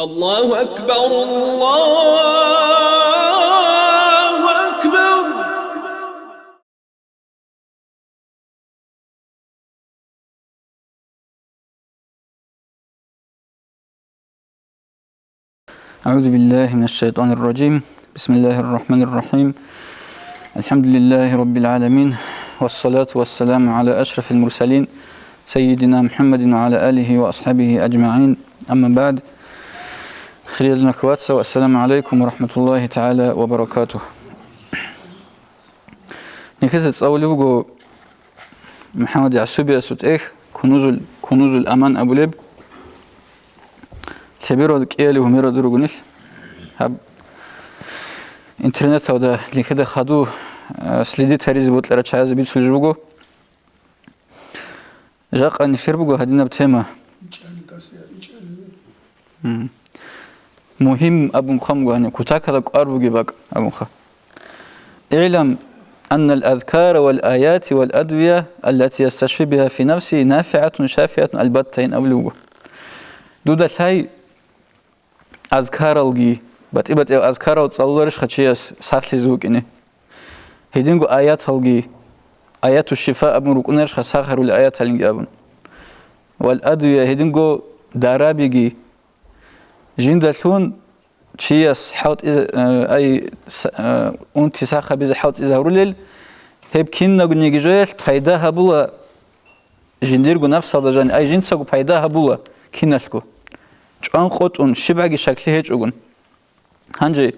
الله أكبر الله أكبر. أعوذ بالله من الشيطان الرجيم. بسم الله الرحمن الرحيم. الحمد لله رب العالمين، والصلاة والسلام على أشرف المرسلين سيدنا محمد وعلى آله وأصحابه أجمعين. أما بعد، خير الأخوات والسلام عليكم ورحمة الله تعالى وبركاته. نكتت أولوغو محمد يعسوبي أسوت كنوز الأمان أبو لب كبيرو كيالي وميرو دروغنيش هب интернет да ликеда хаду следит хариз ботлара чаяз бит сулжуго жака нихербуго хадина тема مهم أبو مخمغو أن كتاكا قاربوغي باك أبو مخ اعلم أن الأذكار والآيات والأدوية التي يستشفي بها في نفسه نافعة شافية البتين أبلوغو دودا هاي أذكار الغي بات أذكار وتصلورش خشياس ساخلي زوكيني هيدينغو آيات الغي آيات الشفاء أبو ركونرش خساخر الآيات الغي أبو والأدوية هيدينغو دارابيغي جندلون شياس حوت أي أنت ساخة بيز حوت إذا رولل هب كنا قنيجي جويل فايدة هبولا جنديرغو نفس هذا جاني أي جنسكو فايدة هبولا كنالكو جوان قطون شبعي شكله هيج أقول هنجي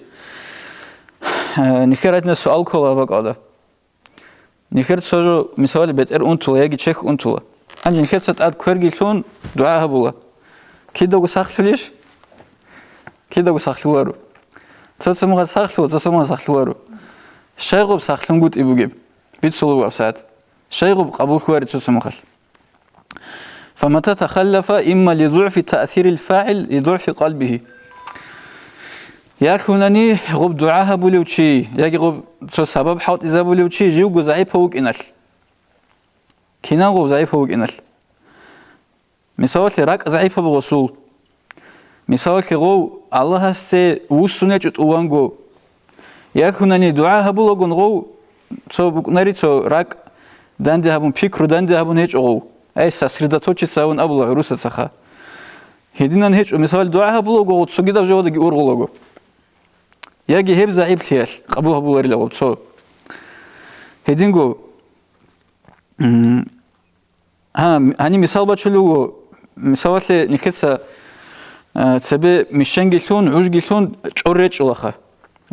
نخيرتنا سؤال كلا بقعده نخيرت سوجو مثال بيتر أنتولا يجي تشيك أنتولا هنجي نخيرت ستاد كورجي لون دعاء هبولا كده وساخليش كده وساخلوارو تسمع ساخلو تسمع ساخلوارو شيغوب ساخلون قد إبوجيب بيتسولو أبسات شيغوب قبول خواري تسمع خل فمتى تخلف إما لضعف تأثير الفاعل لضعف قلبه يكونني غب دعاء بوليوشي يجي غب سبب حوت إذا بوليوشي جيوجو ضعيف هوك إنال كنا غب ضعيف هوك إنال مثال راك ضعيف بغسول مثال غو الله هسته وسنة جت أوانغو يكونني دعاء بولغون غو تو بكناري تو راك داندي هبون فكر داندي هبون هيج غو أي ساسردا توتشي ساون أبو عروسة سخا هدينا هيج مثال دعاء بولغو تسجد في جوادك أورغلغو يجي هب زعيب خيال قبوها بوري لغو تو هدينغو هاني مثال باتشلو مثال نكتسا تبي مشانجلون عوجلون تشورج ولاخا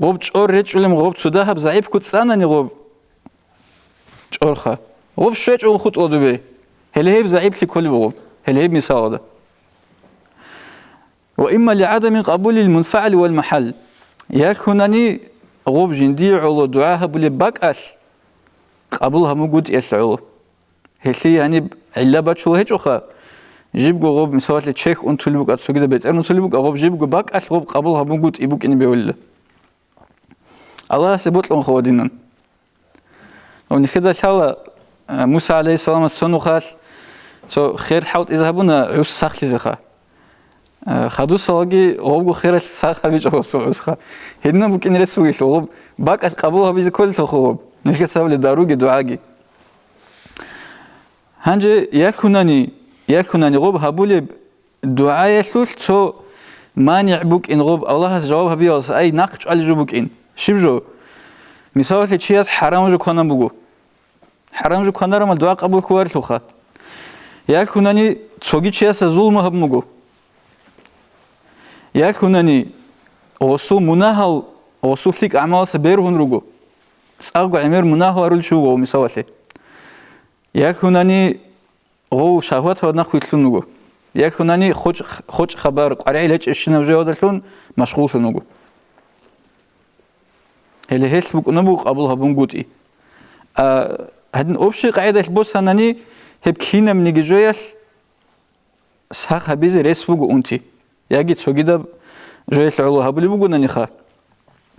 غوب تشورج ولا غوب تداهب زعيب كتسانني غوب تشورخا غوب شوية أو خط أدوبي هلهيب زعيب لكل غوب هلهيب مثال هذا وإما لعدم قبول المنفعل والمحل يكونني غوب جندي على دعاء بلي باكال قبولها موجود يسعو هلي يعني علبة شو هيك أخا جيب غوب مثال لتشيك أنتولبوك أتسوجد بيت أنتولبوك غوب جيب باكال غوب قبولها موجود يبوك إني بيقول الله سبوت لهم خوادينا ونخدع شالا موسى عليه السلام تسونو خال تو خير حوت إذا هبونا عوس ساخلي زخا خدو سواجي غوب خير ساخ بيج عوس عوسخا هنا ممكن نرسوي غوب باك قبولها بيز كل غوب نلقى سوالي داروجي دعاجي هنجي يكونني غوب هبولي دعاء يسوس تو مانع بوك إن غوب الله جواب بيوس أي نقش على جوبك إن شبجو مثال لشيء حرام جو كنا بقول حرام جو كنا رمال دعاء قبول خوار لخا يكونني توجي شيء ظلم هبمجو يكونني وصول مناهل وصول فيك أعمال سبيرهن رجو سأقول عمير مناهل أرول شو جو مثال يكونني غو شهوات هذا نخوي تلونجو يكونني خوش خبر قرية ليش إيشنا بجوا دلون مشغول تلونجو اللي هيش بقولنا قبلها بنقولي هذن أبشر قاعدة البوس هناني هب كينا من الجويل ساق هبيز رئيس بقول أنتي يجي تسوجد جويل الله هبلي بقولنا نخا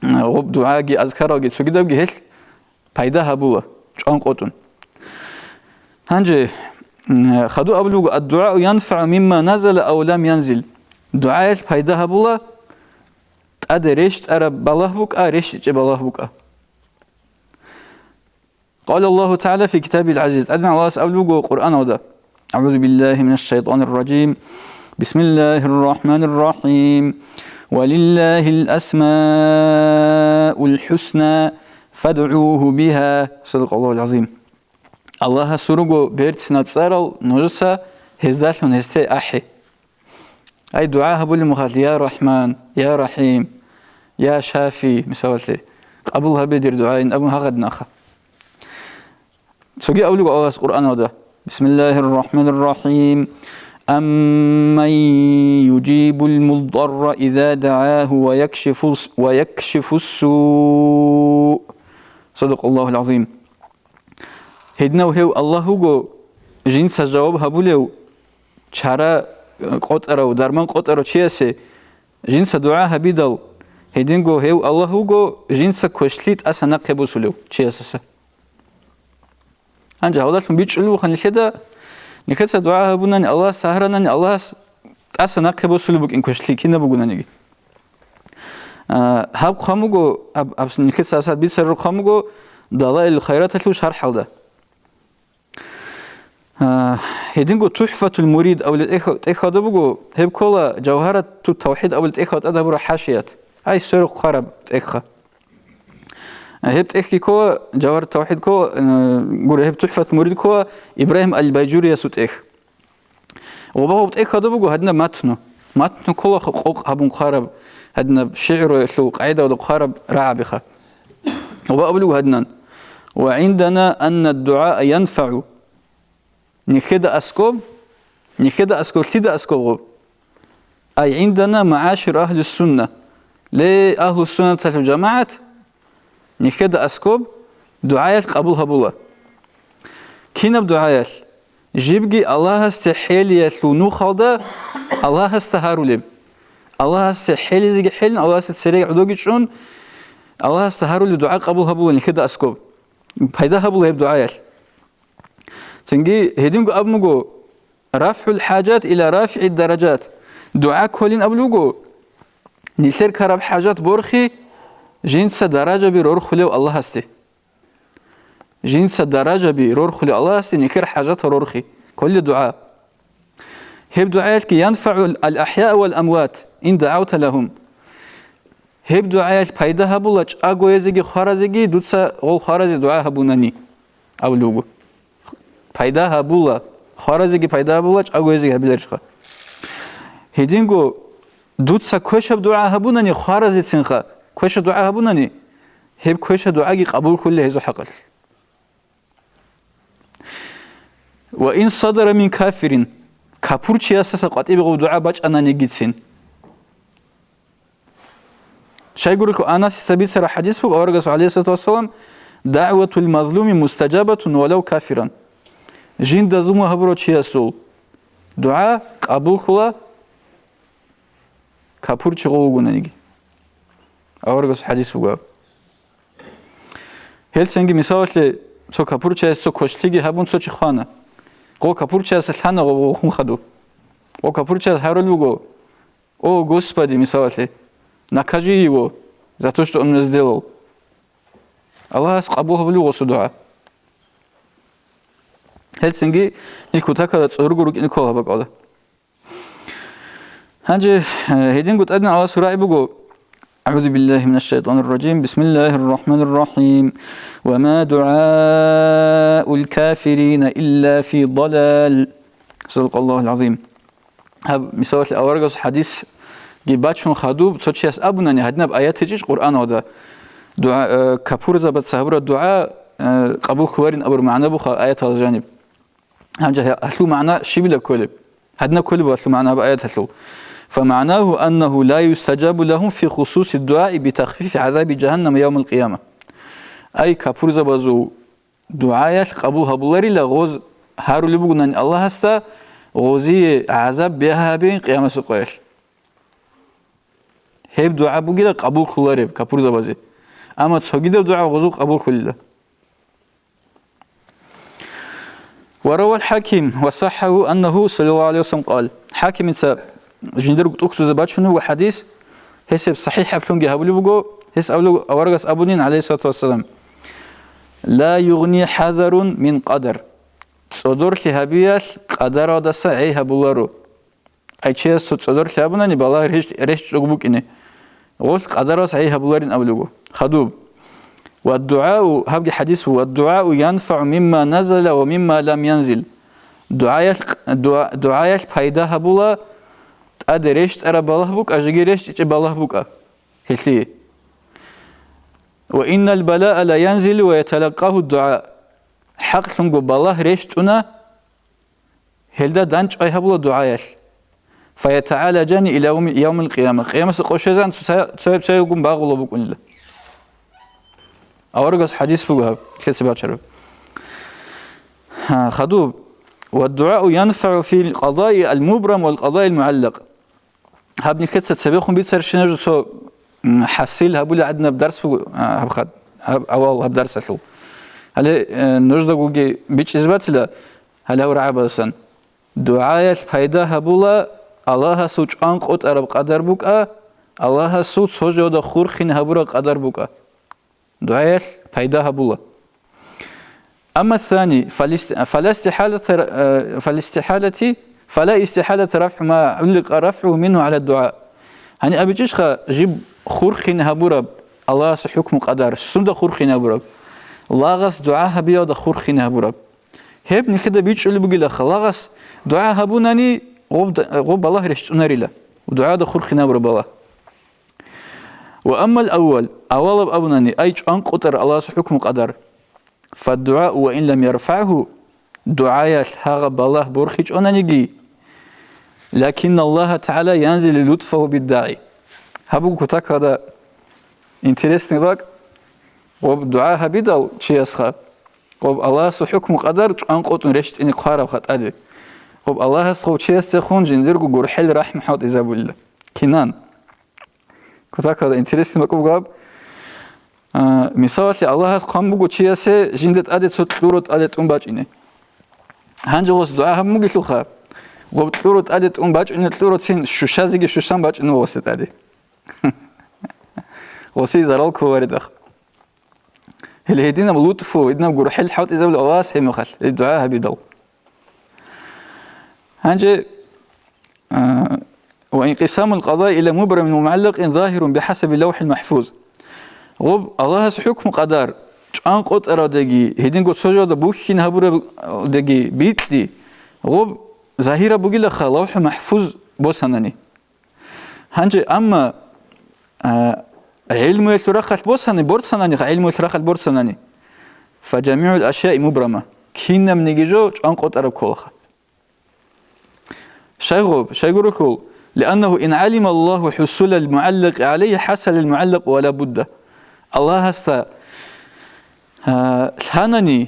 غب دعاء أذكار أجي تسوجد بجهل فايدة هبوه جان قطن هنجي خدوا قبل الدعاء ينفع مما نزل أو لم ينزل دعاء فايدة هبولا أدريشت أرب بالله بك أريشت بالله بك. قال الله تعالى في كتابه العزيز أدنى الله أسأله القرآن وده. أعوذ بالله من الشيطان الرجيم. بسم الله الرحمن الرحيم. ولله الأسماء الحسنى فادعوه بها. صدق الله العظيم. الله سرقو بيرت نتصارل نجسا هزداش من هستي أحي. أي دعاء بقول مخاطر يا رحمن يا رحيم يا شافي مسوالتي قبلها بدير دعاء أبو هغد ناخا. سوقي أولو الله القرآن هذا. بسم الله الرحمن الرحيم. أمن يجيب المضطر إذا دعاه ويكشف السوء. صدق الله العظيم. هدنا وهو الله هو جنس جواب هبولو شارع قطرة ودرمان قطرة شيء جنس دعاء هبيدل هدين جو هو الله هو جنس كشليت أسنا قبوسلو شيء أساسا. أنجا هذا بيجلو خلي كده نكتة دعاء هبوناني الله سهراناني الله أسنا قبوسلو بك إن كشلي كنا بقولاني. هاب خاموجو أب نكتة أسات بيصير خاموجو دلائل الخيرات اللي شرح هذا. هيدينغو تحفة المريد أو الإخوة بقو هب كلا جوهرة التوحيد أو الإخوة أدبر حاشيات أي سر خرب إخوة هب تحكي كوا جوهرة التوحيد كوا قول هب تحفة المريد كوا إبراهيم البيجوري يسوت إخ وبقو بتإخوة بقو هدنا متن كلا خق هبون خرب هدنا شعر لو قاعدة ولا خرب رعبخة وبقو هدنا وعندنا أن الدعاء ينفع نخدا أسكوب تيدا أسكوب أي عندنا معاشر أهل السنة لأهل السنة الجماعة نخدا أسكوب دعايات قبولها بولا كينا بدعايات جيبجي الله استحيل يثلونو خالدا الله استهارو لب الله استحيل يزيج حلن الله استسرع عدوجي شون الله استهارو لدعاء قبولها بولا نخدا أسكوب هيدا هبولا بدعايات سنجي هدينغو أبمغو رفع الحاجات إلى رافع الدرجات دعاء كلين أبلغو نيلتر كرب حاجات بورخي جنس درجة برور خلو الله هستي جنس درجة برور خلو الله هستي نكر حاجات رورخي كل دعاء هب دعاءك ينفع الأحياء والأموات إن دعوت لهم هب دعاءك بايدا هبولج أغو يزيجي خارزيجي دوتسا غول خارزي دعاء هبوناني أبلغو پایدا هبولا خارزی پایدا هبولا چه آگویزی هبیلش خا هدینگو دوت سا کوشب دعا هبونانی خارزی تنخا کوشب دعا هبونانی هب کوشب دعایی قبول کله هزو حقل و این صدر من کافرین کافر چی اساس قطعی بگو دعا باج آنانی گیتسین شاید گویی که آناس سبیل سر حدیث بگو آورگاس علیه السلام دعوة المظلوم مستجابة ولو كافرا جين دزمو هبرو چی اسول دعا قبول خلا کافر چی قوگو ننیگی آورگاس حدیث بگو هل سنگی مثال تو کافر چی است تو کشتیگی هبون تو چی خانه قو کافر چی است ثنا قو خون خدو قو کافر چی است هرول بگو او Господи مثال накажи его за то, что он мне сделал. Аллах قبول بلوغ سدعاء. هلسنجي الكتاكا تورجورك إن كلها بقى. هنجي هيدين قلت أدنى على سورة بقول أعوذ بالله من الشيطان الرجيم بسم الله الرحمن الرحيم وما دعاء الكافرين إلا في ضلال. صدق الله العظيم. هذا مثال الأورجس حديث جباتشون خدوب تشيس أبونا نهدنا بآيات تجيش قرآن هذا دعاء كفور زبط سهبر الدعاء قبول خوارين أبر معنا بخا آيات هذا الجانب هنجه أهلو معنا شبيل كلب هدنا كلب أهلو معنا بآيات أهلو فمعناه أنه لا يستجاب لهم في خصوص الدعاء بتخفيف عذاب جهنم يوم القيامة أي كفور زبزو دعاء قبول هبولاري لغوز هارو لبقنا الله هستا غوزي عذاب بها بين قيامة سقيل هيب دعاء بقيل قبول كلاري كفور زبزي أما تسجد دعاء غزو قبول كله. وروى الحاكم وصحه أنه صلى الله عليه وسلم قال حاكم جندر قطوك زباتشنو حديث حسب صحيح بلونجي هبلي بقو حس أورغس أبونين عليه الصلاة والسلام لا يغني حذر من قدر صدور لهبيال قدر دسا أي هبولارو أي شيء صدور لهبنا نبالله ريش تقبوك إنه قلت قدر دسا أي هبولارين أولوغو خدوب والدعاء هبقى حديث هو الدعاء ينفع مما نزل ومما لم ينزل دعاء فايدة هبولا أدريش ترى بالله بوك أجيريش تجي بالله بوك هلي وإن البلاء لا ينزل ويتلقاه الدعاء حق تنقو بالله ريش تنا هلدا دانش أي هبولا دعاء فيتعالى جاني إلى يوم القيامة قيامة سقوشزان تسيقوم باغولا بوك إلا أورغس حديث فوقها ثلاث باشر خدوب والدعاء ينفع في القضاء المبرم والقضاء المعلق هبني كتسة سبيخهم بيتسر شنجو تو حسيل هبولي عندنا بدرس هبخد أول هبدرس أسلو هلا نجد قوجي بيش إثبات له هلا هو رعب أصلا دعاء فايدة هبولا الله سوچ أنقط أرب قدر بوكا الله سوچ سوجود خورخين هبورا قدر بوكا دعاء فايدة هبولا أما الثاني فلا استحالة رفع ما علق رفعه منه على الدعاء يعني أبي تشخى جيب خورخين هبورب الله سحكم قدر سند خورخين هبورب لاغس دعاء بياد خورخين هبورب هبني كده بيتش اللي بقول لك لاغس دعاء هبوناني غب الله رشتوناري له ودعاء خورخين هبورب الله وأما الأول أبوناني أيش أنقطر الله سحكم قدر فالدعاء وإن لم يرفعه دعاء هغب الله برخيج أنانيجي لكن الله تعالى ينزل لطفه بالداعي هبو كتاك هذا interesting باك وبدعاء هبيدال شيء أسخاب وب الله سحكم قدر أنقطن رشت إني قارب خط أدي وب الله سخو شيء استخون جندرجو جرحل رحم حوت إذا بالله كنان كتاك هذا interesting باك وقاب مثال الله قام بقول شيء سه جندت أدي تطلورت أدي تنباجينه هنجوز دعاء هم مجلو خاب وبتطلورت أدي تنباجينه تطلورت سين شوشازيجي شوشان باجينه وسط أدي وسي زرال كوارد أخ اللي هدينا بلوتفو هدينا بقول حل حوت إذا بالأواس هم خل الدعاء بيدل هنجي وانقسام القضاء إلى مبرم ومعلق ظاهر بحسب اللوح المحفوظ غب الله سحكم قدر أن قط أرادجي هدين قط سجود بوخين هبور دجي بيتلي غب ظاهرة بقول لك لوح محفوظ بوسناني هنجي أما علم يترخص بوسناني بورسناني علم يترخص بورسناني فجميع الأشياء مبرمة كينا من يجو أن قط أرب كلها شيء لأنه إن علم الله حصول المعلق عليه حصل المعلق ولا بد الله هسه ثانني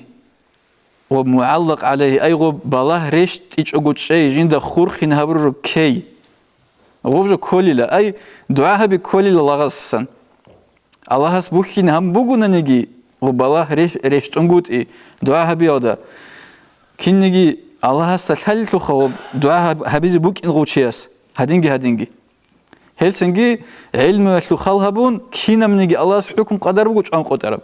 ومعلق عليه أي غب بالله ريش تيجي شيء جند خورخين هبر كي غب كل لا أي دعاء بكل الله غصن الله هس بوخين هم بقولنا نجي غب بالله ريش تنقول إيه دعاء بياده كن نجي الله هس تحل تخوب دعاء هبيز بوك إن غوتشياس هدينجي هلسنجي علم الخال هبون كينا منيجي الله سحكم قدر بقول أن قدر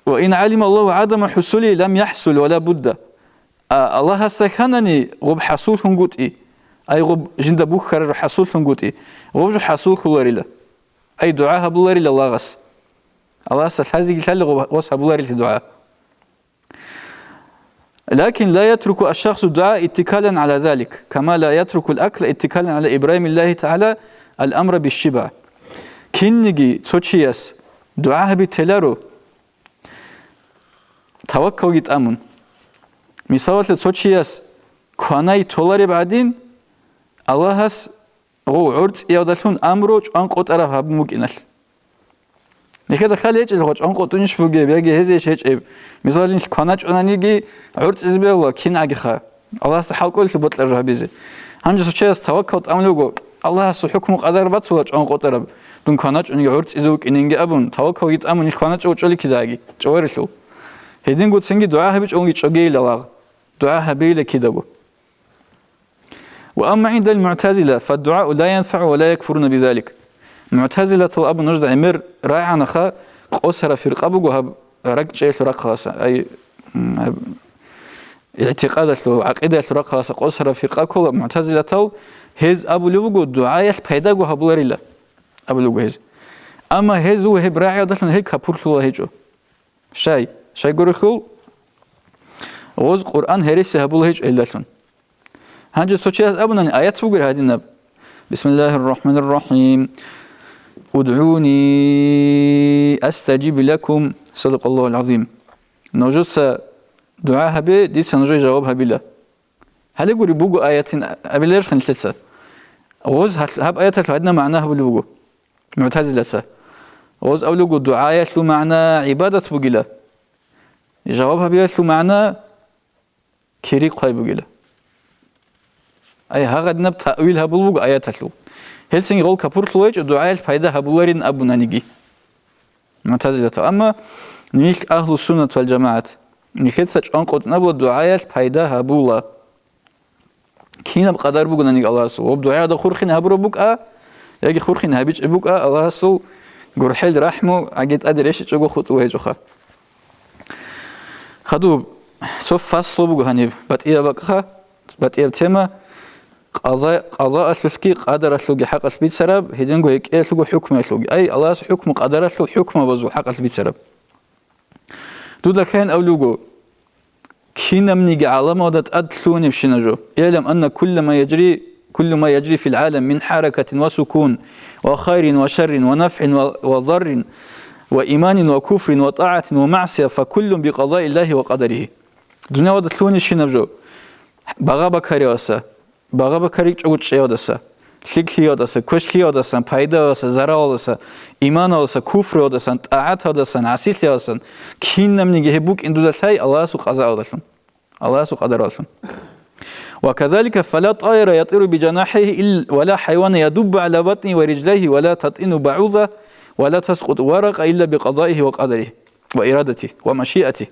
وإن علم الله عدم حصوله لم يحصل ولا بد الله هستخانني غب حصول هنقول إيه أي غب جند بوخر حصول هنقول إيه غب حصول خلوريلا أي دعاء بلوريلا الله غس الله هستخازي كل غب غس بلوريلا دعاء لكن لا يترك الشخص الدعاء اتكالا على ذلك كما لا يترك الأكل اتكالا على إبراهيم الله تعالى الأمر بالشبع كنجي تشيس دعاء بتلارو توكل يتأمن مثال تشيس كوناي تولاري بعدين الله هس غو عرض يودلون أمره أن قطره هب ممكنه نكده خاله هيك الخوش أن قطنيش بوجي بيجي هزيش هيك مثال إنش كوناج أنانيجي عرض إزبي الله كين عجخا الله سحال كل ثبوت الرهبيزي هم جس تشيس توكل أملوجو الله هس حكم قدر بتسولج أن قطره دون كوناج أن عرض إزوك إنجي أبون توكل يتأمن إنش كوناج أوجلي كداعي جوارشلو هيدين قط سنجي دعاء هبيج أونجي تشجيل الله دعاء هبيل كداعو وأما عند المعتزلة فالدعاء لا ينفع ولا يكفرون بذلك. معتزلة الأب نجد عمر رايع نخا قصر في رقبه وهب رجع رقاصة أي اعتقاد له عقيدة رقاصة قصر في رقبه معتزلة هز أبو لوجو الدعاء بيدا وهبلر الله أبو لوجو هز أما هز هو هب رايع دخل هيك كبر الله هيجو شيء قرخل وز قرآن هرس هبله هيج إلا لون هنجد سوتشياس أبونا آيات فوق هذه النب بسم الله الرحمن الرحيم ادعوني أستجيب لكم صدق الله العظيم نوجد دعاء به دي سنجي جوابها بلا هل يقول بوجو آيات أبليش خنتلتها وز هب آيات عندنا معناها بالبوجو معتزلة وز أولوجو دعاء له معنى عبادة بوجلا جوابها بلا له معنى كريق قاي بوجلا أي هذا نب تأويلها بالبوجو آيات له هل سنقول كبر لويج دعاء الفائدة هبولارين أبونا نجي معتزلة أما نيك أهل السنة والجماعة نيكت سج أنقط نبوا دعاء الفائدة هبولا كينا بقدر بوجنا نيج الله سو وبدعاء ده خورخين هبرو بوك يجي خورخين هبيج بوك الله سو جرحل رحمه عجيت أدري إيش تجو خطوة جوخا خدو سوف فصل بوجو هنيب بتأيه بقى بتأيه تما قضاء الفقه قدر الفقه حق البيت سرب هيدنجو هيك الفقه حكم الفقه أي الله حكم قدر الفقه حكم بزو حق البيت سرب دودا كان أولوجو كينا منيجي علامة ودت أدلوني بشنجو يعلم أن كل ما يجري في العالم من حركة وسكون وخير وشر ونفع وضر وإيمان وكفر وطاعة ومعصية فكل بقضاء الله وقدره دنيا ودت لوني شنجو بغابة كريوسا بغابة كريك جوج شيودسا شيك هيودسا كوش هيودسا بايداسا زراولسا إيمانولسا كفرودسا طاعتودسا عسيلتيودسا كين نمنيجي هبوك إندو دلتاي الله سو قضاء ودلهم الله سو قدر ودلهم وكذلك فلا طائر يطير بجناحيه ولا حيوان يدب على بطنه ورجليه ولا تطئن بعوضة ولا تسقط ورق إلا بقضائه وقدره وإرادته ومشيئته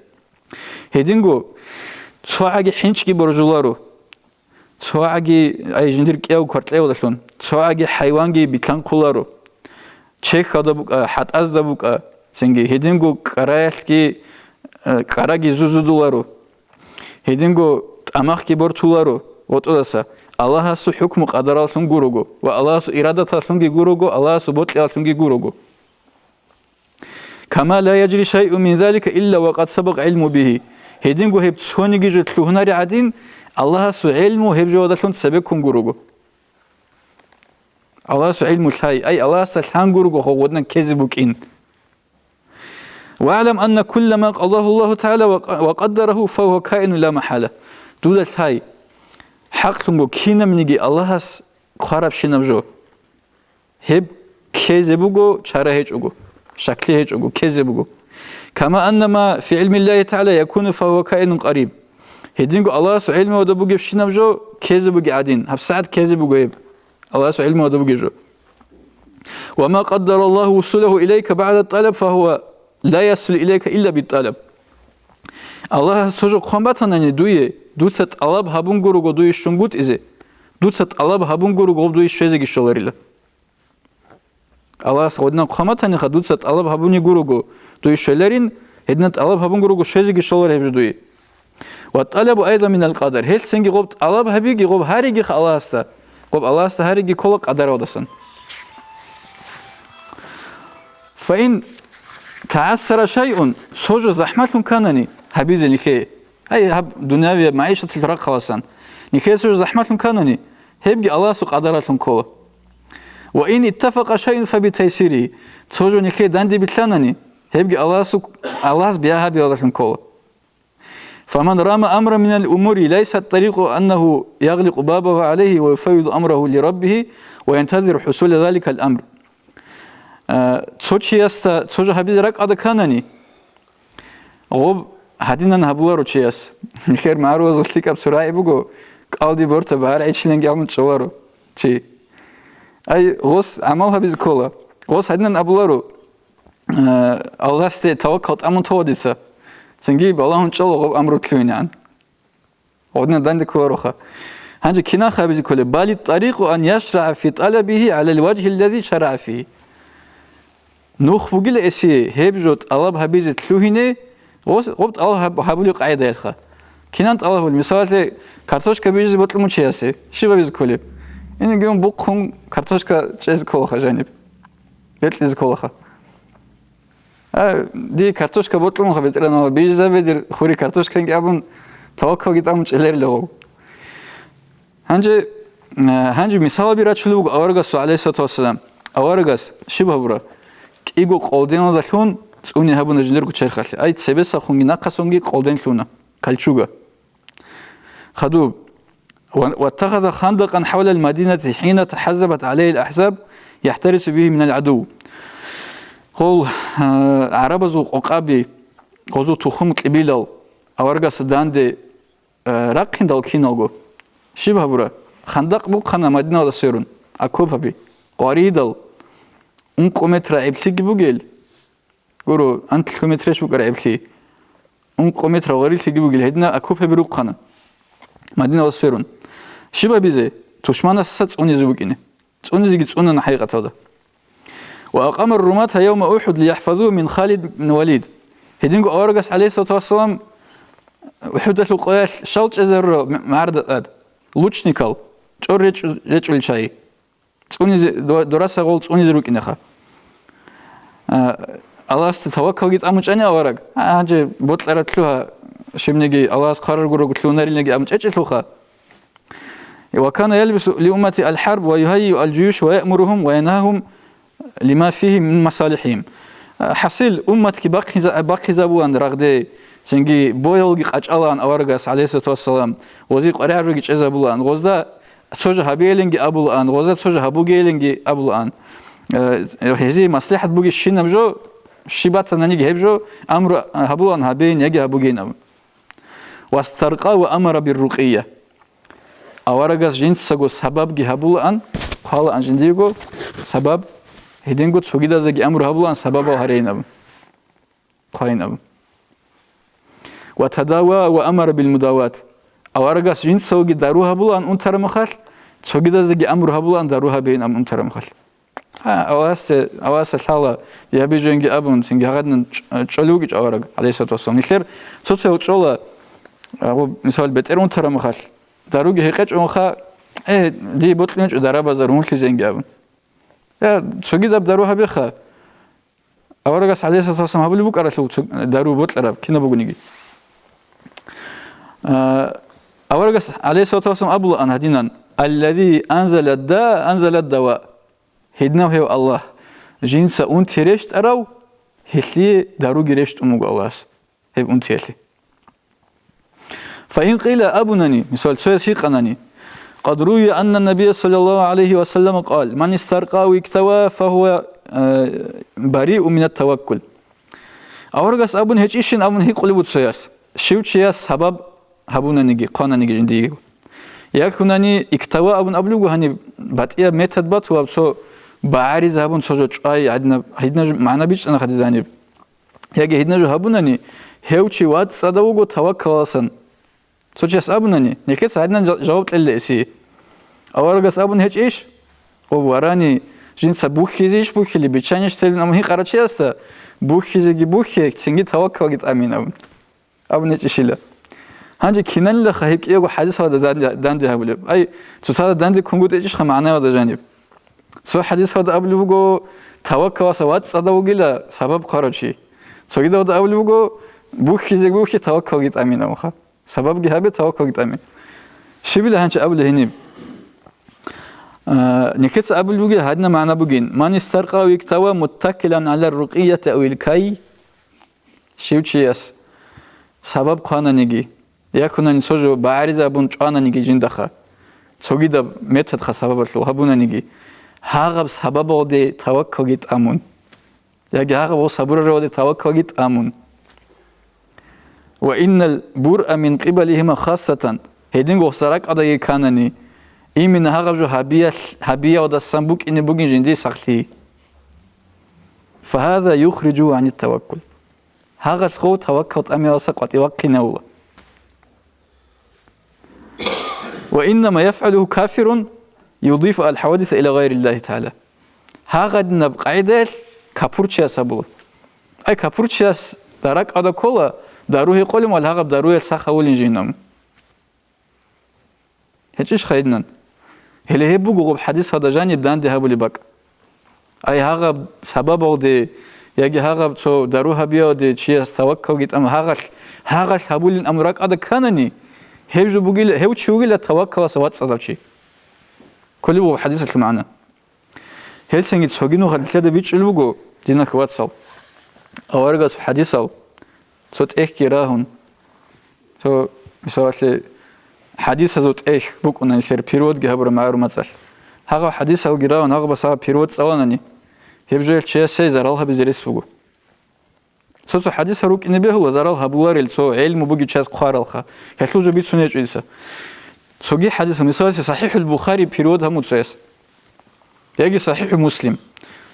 هيدينغو تسواعي حينشكي برجولارو تسواعي أي جندير كيو كورتليو دلون تسواعي حيوانجي بيتلان كولارو تشيك هذا بوك حت أزدا بوك سنجي هيدينغو كرايلكي كراجي زوزودولارو هيدينغو أماخكي بورتولارو وتودسا الله سو حكم قدر لون غوروغو والله سو إرادة لون غوروغو الله سو بوت لون غوروغو كما لا يجري شيء من ذلك إلا وقد سبق علم به هيدينغو هيب تسونيجي جت لهناري عدين الله سو علمه هيب جودة لون تسبقكم غوروغو الله سو علم الحي أي الله سلحان غوروغو هو ودنا كذبك إن واعلم أن كل ما قضاه الله تعالى وقدره فهو كائن لا محالة دولة هاي حق تنجو كينا منيجي الله خراب شنبجو هب كذبوجو شره هيجوجو شكله هيجوجو كذبوجو كما أن ما في علم الله تعالى يكون فهو كائن قريب هدينجو الله سو علمه ودبوجي شنبجو كذبوجي عادين هب ساعد كذبوجو هب الله سو علمه ودبوجي جو وما قدر الله وصوله إليك بعد الطلب فهو لا يصل إليك إلا بالطلب الله توجو قومباتنا دويه دوتت алаб хабун гуруго дуиш шунгут изе دوتت алаб хабун гуруго дуиш шезеги шоларила Allah сходна қоматани ха دوتت алаб хабуни гуруго дуиш шоларин хеднат алаб хабун гуруго шезеги шолар хебждуи ва талабу айза мин алқадар хел сенги гоб алаб хабиги гоб хариги Allah аста гоб Allah аста хариги кола қадар одасан فإن تعسر شيء سوجو زحمة كانني حبيزي نخي هاي هب دنيا معيشة الفرق خلاصا نخي سوجو زحمة كانني هبجي الله سو قدرات كولا وإن اتفق شيء فبتيسيره سوجو نخي داندي بتلانني هبجي الله بيها بيضات كولا فمن رام أمر من الأمور ليس الطريق أنه يغلق بابه عليه ويفوض أمره لربه وينتظر حصول ذلك الأمر تشياستا تشوجو هبيز رك أدا كانني غوب هدينا هبولارو تشياس نخير معروض غسليك بسرعة بوجو قاضي بورتا بار عيشلين قامن تشوارو شيء أي غوس عمل هبيز كولا غوس هدينا هبولارو الله استي توكلت أمون توديسا تنجيب الله إن شاء الله غوب أمرو كلين يعني غودنا داندي كواروخا هنجي كنا خابز كله بل الطريق أن يشرع في طلبه على الوجه الذي شرع فيه نوخ بقول إسي هبجت الله بهبيز تلوهني وقت الله بهبولي قاعدة يلخا كنانت الله المثال كارتوشكا بيجي بطلمون شياسي شو بيجي كله إني جيم بقهم كارتوشكا شيء كوخا جانب بيتلز كوخا دي كارتوشكا بطلمون خبيت أنا بيجي زبدر خوري كارتوشكا إنك أبون توقع قدام مش إلير له هنجي مثال بيرات شلوك أورغاس عليه الصلاة والسلام أورغاس شبه برا إيجو قودين دلون سوني هبون جنر كتير خالي أي تسبس خونجي ناقصونجي قودين لونا كالشوجا خدوب واتخذ خندقا حول المدينة حين تحزبت عليه الأحزاب يحترس به من العدو قول عربزو قابي قوزو تخم قبيلة أورغاس داندي راقين دالكينوغو شبه برا خندق بوقنا مدينة وسيرون أكوب هبي قريدل كيلومتر عبلي جبوجل قولوا أنت كيلومترش بقرا عبلي كيلومتر غير اللي جبوجل هدنا أكوب هبي روقنا مدينة وسيرون شبه بيزه تشمانا ست أوني زوجينه أوني زوجي أوننا حقيقة هذا وأقام الرومان يوم أحد ليحفظوه من خالد بن وليد هدينكو أورغاس عليه الصلاة والسلام وحدة القياش شلت أزر معرض أد لوتشنيكال تور ريتشل شاي توني دراسة غول توني زروك إنها الله استتوقع جيت أمش أنا أورق هاجي بطل رتلوها شبنيجي الله قرر جرو قتلو ناري نجي أمش أجلوها وكان يلبس لأمة الحرب ويهيئ الجيوش ويأمرهم وينهاهم لما فيه من مصالحهم حصل أمة باقي زبوان رغدي سنجي بويلجي أجلان أورغاس عليه الصلاة والسلام وزيق أريعجي أزبولان غزدا توجه هبيلنجي أبولان غزدا توجه هبوجيلنجي أبولان هذه مصلحة بوجي الشين نبجو شبات ننيجي هبجو أمر هبولان هبين يجي هبوجين أم واسترقى وأمر بالرقية أورغاس جنت سجو سبب جي هبولان قال أن جنديجو سبب هدينجو تسوجيدا زجي أمر هبولان سبب وهرين أم قاين أم وتداوى وأمر بالمداوات أورغاس جنت سوجي داروها بولان أنتر مخال سوجيدا زجي أمر هبولان داروها بين أم أنتر مخال أواست حالا يبي جنگي أبون سنجي هادن تشلوجي أورغ عليه الصلاة والسلام نخير سوتسه تشولا أو مثال بتر أنتر مخال داروجي هيك أنخا دي بطلنج دارا زارون كي زنگي أبون سوجيدا بداروها بيخا أورغاس عليه الصلاة والسلام هبولي بوك أرسلو دارو بطل كنا بقولني أورغاس عليه الصلاة والسلام أبو أن هدينا الذي أنزل الداء أنزل الدواء هدنا هو الله جنس أنت رشت أراو هلي دارو جرشت أمو الله هب أنت هلي فإن قيل أبنني مثال سيق أنني قد روي أن النبي صلى الله عليه وسلم قال من استرقى واكتوى فهو بريء من التوكل أورغاس أبن هيجيشين أبن هي قلبوت سياس شيوتشياس سبب هبونا نيجي قانا نيجي جندي يكونني اكتوى أبن أبلغو هني باتيا ميتد بات وابسو بعارز هبون سوجو أي عدنا هيدنا معنا بيش أنا خدي داني يجي هيدنا جو هبونني هيوتشي وات صدقوا توكلاسن سوتشياس أبنني نكيت عدنا جاوبت اللي إسي أورغاس أبن هيج إيش ووراني جنس بوخيزيش بوخيلي بيتشانيش تلين أم هي قراتشياستا بوخيزيجي بوخيك تنجي توكل جت أمين أبن هيج إيشيلا هنجي كنان لخهيك إيجو حديث هذا داندي هبلب أي سوسا داندي كونغوت إيش خمعناه هذا جانب سو حديث هذا قبل بقول توكل سوات صدقوا جلا سبب خارجي سو كده هذا قبل بقول بوخيزيجي بوخي توكل جت أمين أمخا سبب جهابي توكل جت أمين شبيله هنش قبل هني نكتس قبل بقول هذنا معنا بقين من استرقى ويكتوى متكلا على الرقية أو الكي شيوتشياس سبب قانا نيجي يكون نسوجو بعارضة بون قانا نيجي جندخا سوجيدا متد خسبب لو هبونا نيجي هاغب سبب ودي توكلت أمون يجي هاغب صبر ودي توكلت أمون وإن البرء من قبلهما خاصة هيدين غسرك أدا يكانني إيمن هاغب جو هبية ودا سامبوك إني بوجين جندي سخلي فهذا يخرج عن التوكل هاغ الخوت توكلت أمي وسقط يوقينا الله وإنما يفعله كافر يضيف الحوادث إلى غير الله تعالى. هاغد نبقعدل كابورتشياس أبو أي كابورتشياس دارك أدا كولا داروه يقولم ولا هاغب داروه الساخولين جينام هيش خيدنا هل هي بوجو حديث هذا جانب داندي هابولي بق أي هاغب سبب أو دي يجي هاغب تو داروها بيو دي تشياس توكل جيت أم هاغل هابولين أمرك أدا كانني هيجو بوجيل هيو تشوجيل توكل سوات صدقشي كل بو حديث معنا هلسنجي تسوجينو خلتدا بيتش البوجو دينا كواتسال أورجس حديثه صوت إيه راهون تو مثلا حديث صوت إيه بكون الخير بيرود جهبر معرو مثل هذا حديثه وجراون هذا بس بيرود سوانني هبجول شيء زرالها بزريس بوجو صوت حديثه روك إن به وزرالها بوارل تو علم بوجي شاز قارلها هتلوجو بيت سنة جلسة سوجي حديث مثلا صحيح البخاري بيرود هم متساس يجي صحيح مسلم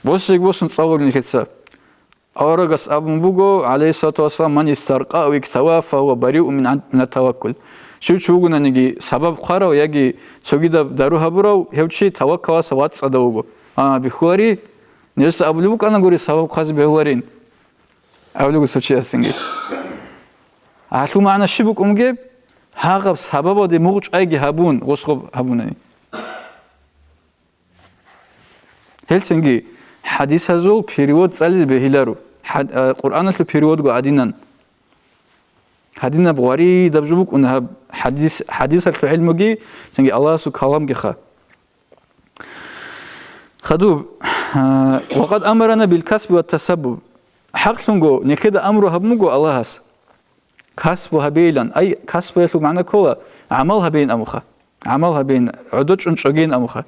بص نتصور من الكتاب أورجس أبو بوجو عليه الصلاة والسلام من يسترقى أو يكتوى فهو بريء من التوكل شو قلنا نجي سبب قارة ويجي سويدا داروها برو هوشي توكل سوات صدوجو بخوري نجس أبو بوجو أنا قولي سبب خاص بخورين أبو بوجو سوتشي أستنجي هاتلو معنا شبك أمجيب هاغب سبب دي موج أيجي هابون وسخب هابونني هلسنجي حديث هذول بيريود سالز بهيلارو قرآن الفل بيريود جو عدينا بغاري دبجوك أنها حديث الفعل مجي سنجي الله سو كلام جخا خدوب وقد أمرنا بالكسب والتسبب حق سنجو نكده أمره هبمجو الله هس كسب هبيلا أي كسب يلو معنى كولا عملها بين أمخا عملها بين عدوش أنشجين أمخا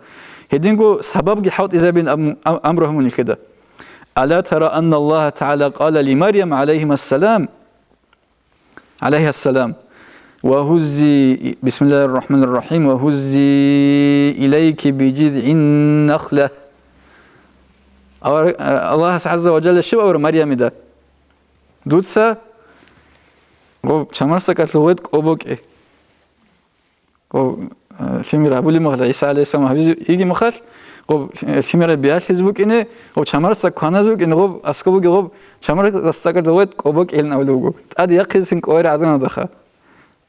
هدينجو سبب جحوت إذا بين أمرهم كده ألا ترى أن الله تعالى قال لمريم عليها السلام وهزي بسم الله الرحمن الرحيم وهزي إليك بجذع النخلة الله عز وجل شو أور مريم ده دوتسا قب شمرسك أتلويت قبوك إيه فيمير أبولي مخل عيسى عليه السلام يجي مخل قب فيمير بيال حزبك إنه قب شمرسك كنازك إنه قب أسكبك قب شمرسك استقر دوت قبوك إلنا ولوجو أدي يقيس إنك أوري عدنا دخا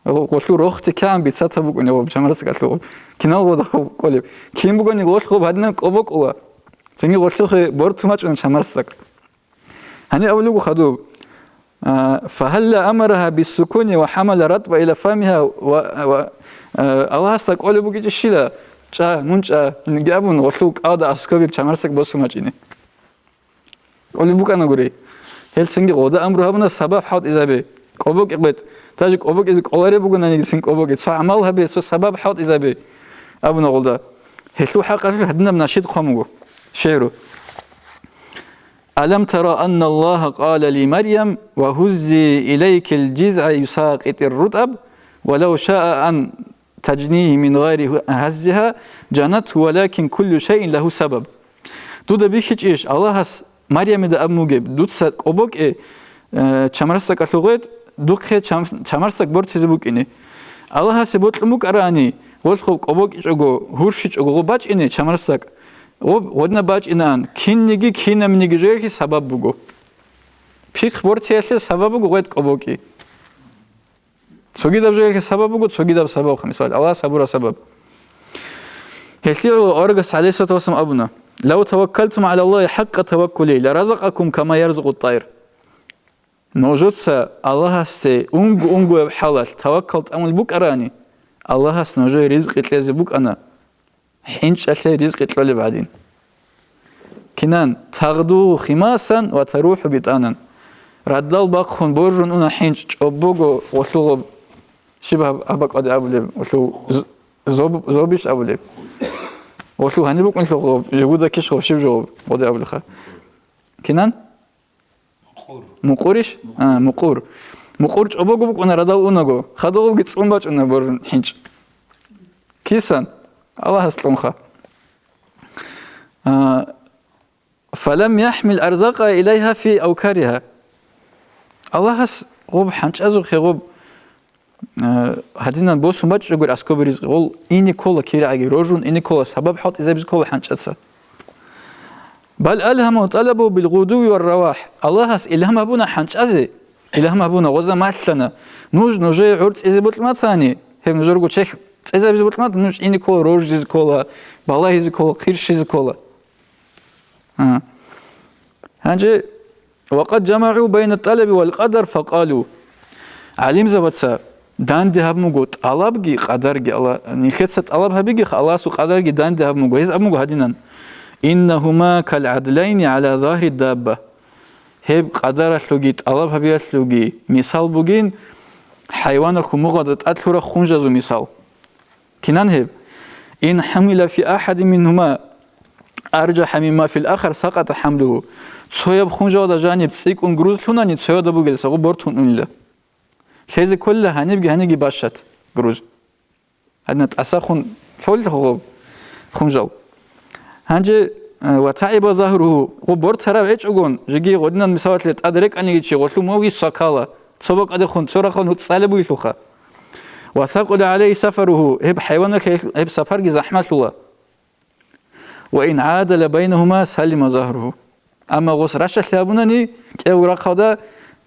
قلتلو روحت كام بيتسات بوك إنه قب شمرسك أتلو كنال قب دخا قلب كيم بوك إنه قلت قب هدنا قبوك أوه سنجي قلتلو خي بورت ماتش إنه شمرسك هني أولوجو خدوب فهل أمرها بالسكون وحمل رطب إلى فمها الله هستك أولي بوجي الشيلة شا منشا نجابون وثوق هذا أسكوبك شمرسك بس ما جيني أولي بوك أنا قولي هل سنجي قودا أمرها بنا سبب حوت إذا بي قبوك إقبت تاجي قبوك إذا قواري بوكنا نيجي سنج قبوك سو عملها بي سو سبب حوت إذا بي أبونا قولدا هلو حق هدنا بنشيد قامو شعره ألم ترى أن الله قال لمريم وهزي إليك الجذع يساقط الرطب ولو شاء أن تجنيه من غير هزها جنته ولكن كل شيء له سبب دودا بيخيج إيش الله هس مريم ده أبو جيب دود سك أبوك إيه شمرسك أتلوغيت دوك خي شمرسك برتز بوك إني الله هس بوت لموك أراني والخوك أبوك إيش أجو هورشيج أجو باج إني شمرسك ودنا باج إنان كينيجي كينا منيجي جيكي سبب بوجو بيخ برتيله سبب بوجو غيت أبوكي سوغيدا بجيكي سبب بوجو سوغيدا بسبب خمسة الله سبورة سبب هتليعو أورجس عليه الصلاة والسلام أبونا لو توكلتم على الله حق توكلي لرزقكم كما يرزق الطير موجود سا الله هستي أنجو بحلال توكلت أمل بوك أراني الله هست نوجو رزق يتلازي بوك أنا حينش أتلي رزق يتلولي بعدين كنان تغدو خماسا وتروح بطانا ردال باقخون بورجون أنا حينش أبوغو وشلو شبه أباك أدي أبوليب وشلو زوبيش أبوليب وشلو هني بوك نشلو يهودا كيش شبه جواب أدي أبوليخا كنان مقورش مقورش أبوغو بوك أنا ردال أناغو خدوغو جتسون باج أنا بورجون حينش كيسان الله أسلمها فلم يحمل أرزاقها إليها في أوكارها الله هس غب حنش أزوخ غب هدينا بوس ماتش يقول أسكوب رزق قول إني كولا كير عجي رجون إني كولا سبب حط إذا بيز كولا حنشتسا بل ألهم طلبوا بالغدو والرواح الله هس إلهم أبونا حنش أزي إلهم أبونا غزا مثلنا نوجي عرض إذا بطل ثاني هم نجرقو تشيك إذا بيز بطل نوج إني كولا روج إذا كولا بالله إذا كولا خيرش إذا كولا هنجي وقد جمعوا بين الطلب والقدر فقالوا علم زبطسا دان دهب مغوت طلبگي قدرگي الله نيخت طلب هبيگي الله سو قدرگي دان دهب مغو هيز ابمغو هدينن انهما كالعدلين على ظهر الدابه هب قدر لوگي طلب هبيات لوگي مثال بوگين حيوان خمغد اتلور خونجزو مثال كنان هب ان حمل في احد منهما ارجح مما في الاخر سقط حمله صويب خونجا دا جانب تسيكون گروز لوناني صويا دا بوگل سقو بورتون اونلا خيز كل هنيجي باشت جروز هدنا تأسخون كل هو خنجل هنجي وتعب ظهره وبرد ترى إيش أقول جيجي قدنا مسوات لت أدرك أني يجي قلتلو موي سكالة سبق أدخون سرقة نتصالبوا يفوخا وثقل عليه سفره هب حيوانك هب سفر زحمة الله وإن عادل بينهما سلم ظهره أما غص رشة لابنني كأو رقدا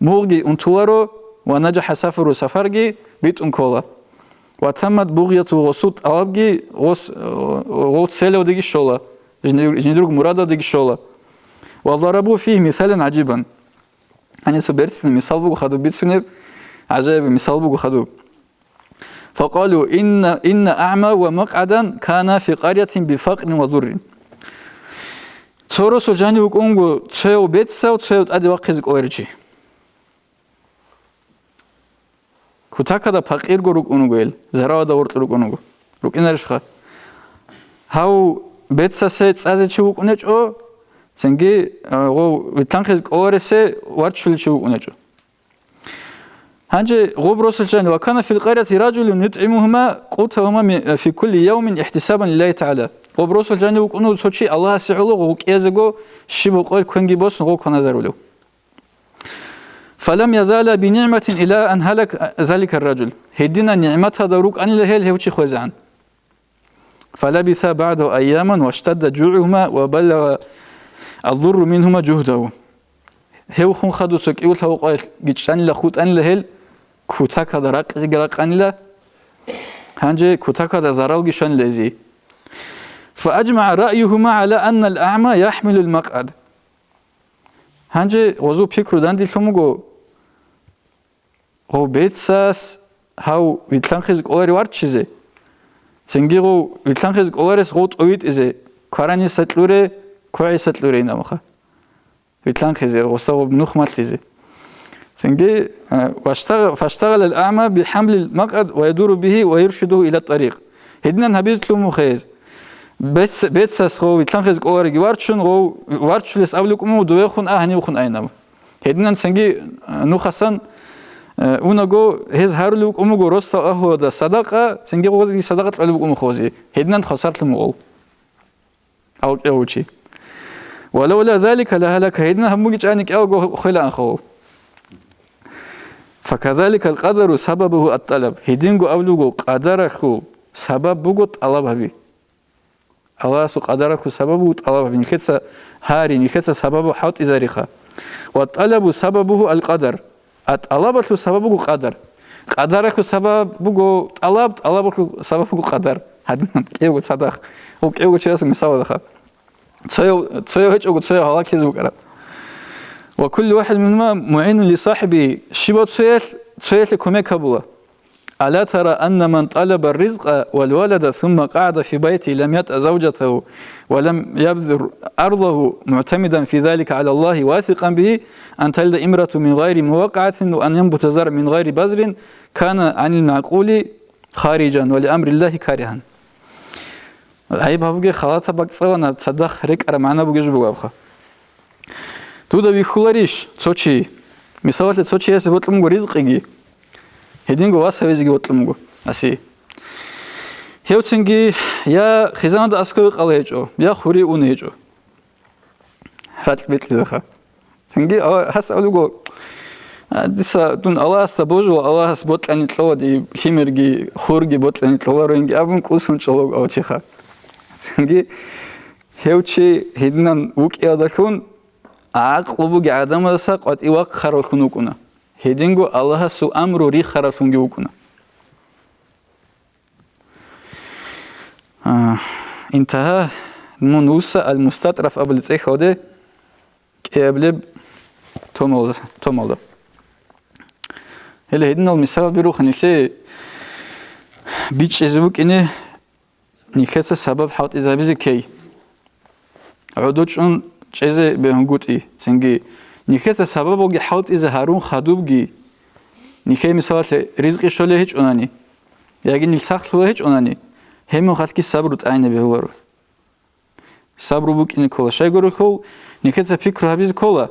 موغي أنتوارو ونجح سفر سفرجي بيت أنكولا وتمت بغية غصوت أوابجي غوت سيلة وديجي شولا جندروك مرادة ديجي شولا وضربوا فيه مثالا عجيبا أنا سبرت مثال بقو خدو بيت سنب عجيب مثال بقو خدو فقالوا إن أعمى ومقعدا كان في قرية بفقر وضر تورس الجاني وكونغو تسيو بيتسا وتسيو أدي وقزك أوريجي كتاكدا فقير غروك أونغويل زراودا ورت روك أونغو روك إنرشخا هاو بيتسا سيت أزي تشوك أونيجو سنجي غو بتانخزك أوريسي ورتشل تشوك أونيجو هنجي غبروس الجان وكان في القرية رجل يطعمهما قوتهما في كل يوم احتسابا لله تعالى غبروس الجان وكونو سوتشي الله سيعلو غوك إيزغو شبو قول كونجي بوس غوك نزارولو فلم يزال بنعمة إلى أن هلك ذلك الرجل هدينا نعمتها دروك أن لهيل هوتشي خوزعان فلبث بعد أياما واشتد جوعهما وبلغ الضر منهما جهده هو خون خدو سكيول هو قال جيتشان لخوت أن لهيل كوتاكا دراك زيغراك أن لا هنجي كوتاكا دزارال جيشان لزي فأجمع رأيهما على أن الأعمى يحمل المقعد هنجي وزو بيكرو داندي ثمغو هو بيتساس هاو ويتلانخزك أولاري وارتشيزي سنجيغو ويتلانخزك أولاريس غوت أويت إزي كواراني ستلوري كوعي ستلوري نامخا ويتلانخزي وصاو بنوخ مالتيزي سنجي فاشتغل الأعمى بحمل المقعد ويدور به ويرشده إلى الطريق هدنا نهبيز لومو خيز بيتساس غو ويتلانخزك أولاري وارتشون غو وارتشلس أولوكمو دويخون أهني وخون أينامو هدنا سنجي نوخسان اونگو هز هر لوک امگو راست آهو دا صدقه سنگی غوزی صدقت علوک امخوزی هدنن خسرت المغول او اوچی ولولا ذلك لهلك هدنا هموجي جانك او خلا اخو فكذلك القدر سببه الطلب هدينغو اولوغو قدرخو سببو طلب هبي الله سو قدرخو سببو طلب هبي نكتس هاري نكتس سببو حوت ازاريخه والطلب سببه القدر الطلب سببه قدر قدرك سببه طلب سببه قدر هذا كيف تصدق هو كيف شيء اسمه سوادخ تسيو هيك او تسيو هلا كيزو قرا وكل واحد منهما معين لصاحبه شبه تسيل كوميك بولا ألا ترى أن من طلب الرزق والولد ثم قعد في بيته لم يطأ زوجته ولم يبذر أرضه معتمدا في ذلك على الله واثقا به أن تلد إمرة من غير موقعة وأن ينبت زرع من غير بذر كان عن المعقول خارجا ولأمر الله كارها عيب هبوغي خلاطة بقصوانا تصدق ريك أرمعنا بوغيش بوغابخا تودا بيخولاريش تسوشي مثالات تسوشي يسي بطلمغو رزقيجي هدينغو واسهويزيجي بطلمغو أسي هيوتسنجي يا خزانة أسكوي قليجو يا خوري أونيجو رات بيت لزخا سنجي هس أولوغو Диса тун Аллах стабожу, Аллах сботлани тлоди химерги хорги ботлани тлоаринги абун кусун чолог авчиха. Цинги хевчи хиднан укиадахун ақлубуги адамаса қати вақ харахун укуна. Хидингу Аллах су амру ри харахунги укуна. انتهى منوسة المستطرف قبل تأخذه قبل تومولد هلا هيدنا المثال بيروح نخلي بيتش إزبوك إنه نخلص سبب حاط إذا بيزي كي عودوشون چیزی به هنگوتی سنگی نخلص سبب وقتی حاط إذا هارون خدوبگی نخلي مثال رزقی شله هیچ اونانی یکی نلسخت شله هیچ اونانی هم وقت کی صبرت عینه به هوارو صبر بوک این کلا شای گرو خو نخلص فکر هبیز کلا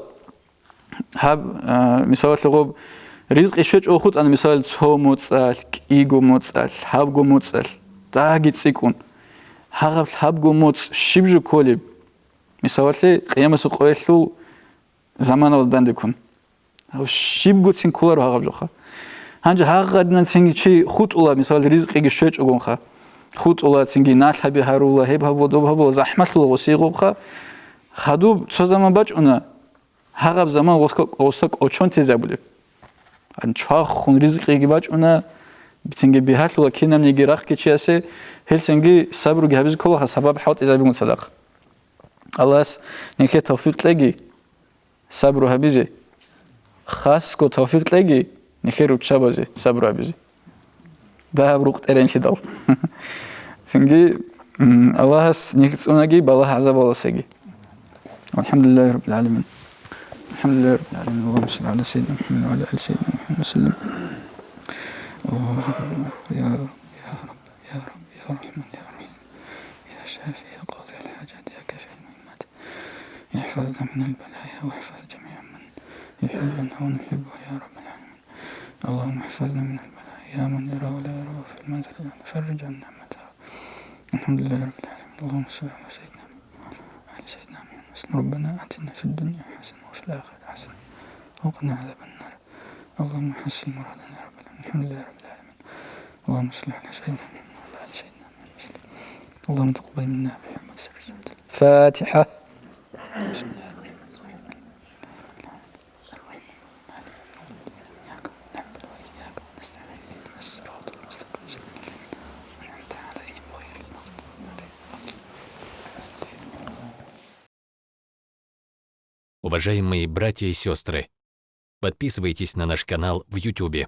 هب مثال لغو رزق شوچ أخذ أنا مثال توموتسال إيجو موتسال هابجو موتسال تاجت سيكون هابجو موتس شبجو كولب مثال لي قيام سقويلو زمان ولدان دكون أو شبجو تين كولر هابجوخا هنجا هاقدنا تيجي شيء خط الله مثال رزق يجي شوچ أقونخا خط الله تيجي نال هبي هارولا هب هبو دوب هبو زحمة الله وسيقوخا خدوب شو زمان باج أنا هاقب زمان وسك أوشون تزابولي أن شاخ خون رزق يجي باج أنا بتنجي بهات ولا كنا من يجي راح كشيء هلسنجي صبر وجهبز كله سبب حوت إذا بيموت صدق الله اس نكى توفيق تلاقي صبر وهبيزي خاص كو توفيق تلاقي نكى روتشا بازي صبر وهبيزي ده بروق ترين شدال سنجي الله اس نكى تسوناجي بالله عزب الله سجي والحمد لله رب العالمين الحمد لله رب العالمين اللهم صل على سيدنا محمد وعلى آل سيدنا محمد وسلم يا رب يا رب يا رب يا رحمن يا رحيم يا شافي يا قاضي الحاجات يا كافي المهمات يحفظنا من البلايا واحفظ جميع من يحبنا ونحبه يا رب العالمين اللهم احفظنا من البلايا يا من يرى ولا يرى في المنزل فرج عنا ما ترى الحمد لله رب العالمين اللهم صل على سيدنا محمد وعلى سيدنا محمد وسلم ربنا آتنا في الدنيا حسنة وفي الآخرة حسنة وقنا عذاب النار اللهم حسن مرادنا يا رب العالمين الحمد لله رب العالمين اللهم صل على سيدنا محمد وعلى آل سيدنا محمد اللهم تقبل منا بحرمة سر الفاتحة Уважаемые братья и сестры, подписывайтесь на наш канал в YouTube.